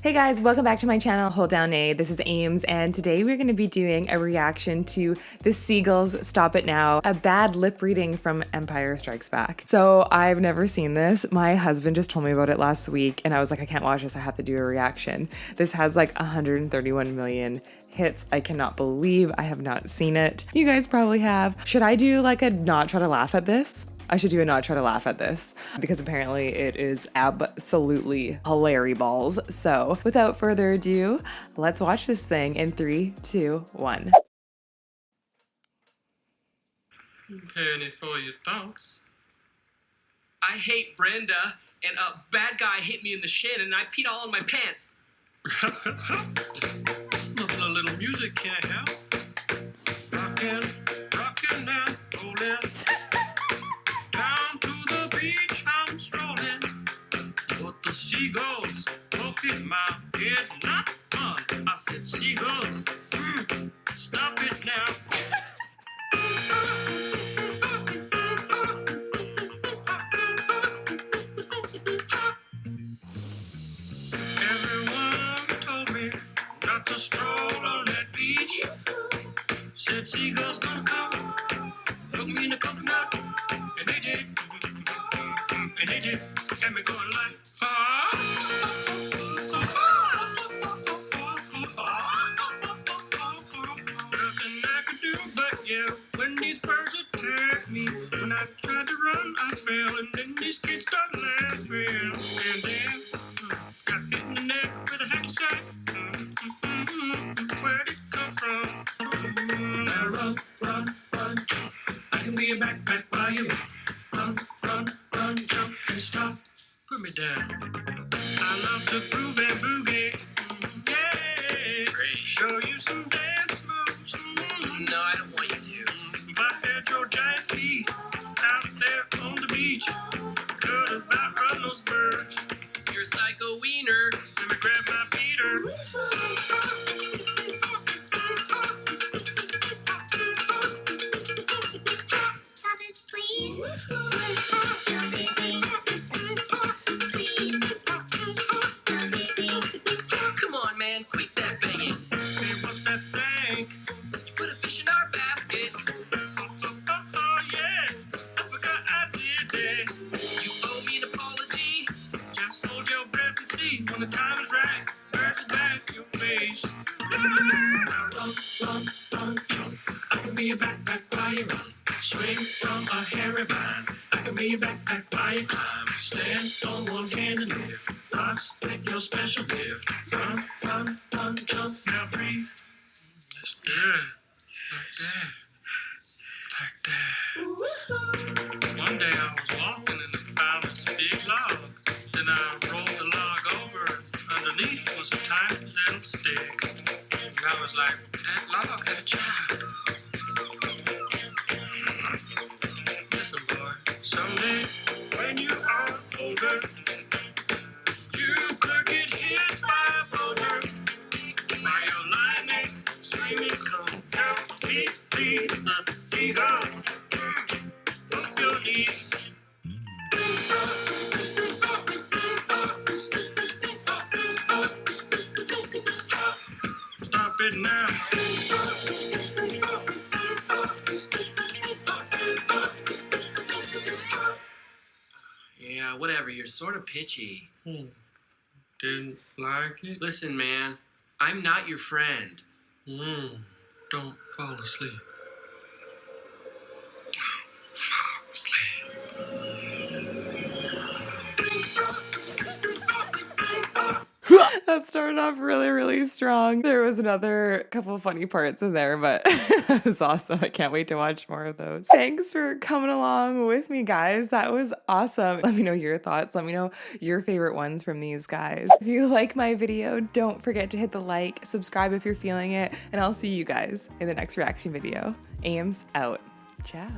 Hey guys, welcome back to my channel, Hold Down A. This is Ames, and today we're going to be doing a reaction to the Seagulls Stop It Now, a bad lip reading from Empire Strikes Back. So I've never seen this. My husband just told me about it last week, and I was like, I can't watch this, I have to do a reaction. This has like 131 million hits. I cannot believe I have not seen it. You guys probably have. Should I do like a not try to laugh at this? I should do a not try to laugh at this because apparently it is absolutely hilary balls. So without further ado, let's watch this thing in 3, 2, 1. Penny for your thoughts. I hate Brenda, and a bad guy hit me in the shin, and I peed all in my pants. Nothing a little music can't help. Rockin', rockin' and rollin'. Down to the beach I'm strolling. But the seagulls poke in my head, not fun. I said, seagulls, stop it now. Everyone told me not to stroll on that beach. Said seagulls gonna come, hook me in the coconut, and they did, and me going like, nothing I could do but yell when these birds attacked me. When I tried to run, I fell, and then these kids started laughing, and then got hit in the neck with a hacky sack. Where'd it come from? Now run, run, run, jump. I can be a backpack while you run, run, run, jump, and stop. Put me down. I love to groove and boogie. Yeah. Great. Show you some dance moves. No, I don't want you to. If I had your giant feet out there on the beach, could have outrun those birds. You're a psycho wiener. Let me grab my beater. Stop it, please. Don't hit me. Please. Don't hit me. Come on, man, quit that banging. Hey, what's that stank? You put a fish in our basket. Oh, yeah. I forgot I did that. You owe me an apology. Just hold your breath and see when the time is right. Birds back your face. Now run, run, run, jump. I can be a backpack while you run. Swing from a hairy vine. I can be a backpack while you climb. Stand on one hand and lift. Rocks with your special gift. Run, run, run, jump. Now breathe. That's good. Like that. One day I was walking and I found this big log. Then I rolled the log over. Underneath was a tiny little stick. And I was like, that log had a child. Listen, boy, someday when you are older, you could get hit by a boulder. While you're lying there screaming, come help me, please. The seagulls on your knees. Stop it now. Yeah, whatever, you're sort of pitchy. Didn't like it? Listen, man, I'm not your friend. Don't fall asleep. That started off really, really strong. There was another couple funny parts in there, but it was awesome. I can't wait to watch more of those. Thanks for coming along with me, guys. That was awesome. Let me know your thoughts. Let me know your favorite ones from these guys. If you like my video, don't forget to hit the like, subscribe if you're feeling it, and I'll see you guys in the next reaction video. Ames out. Ciao.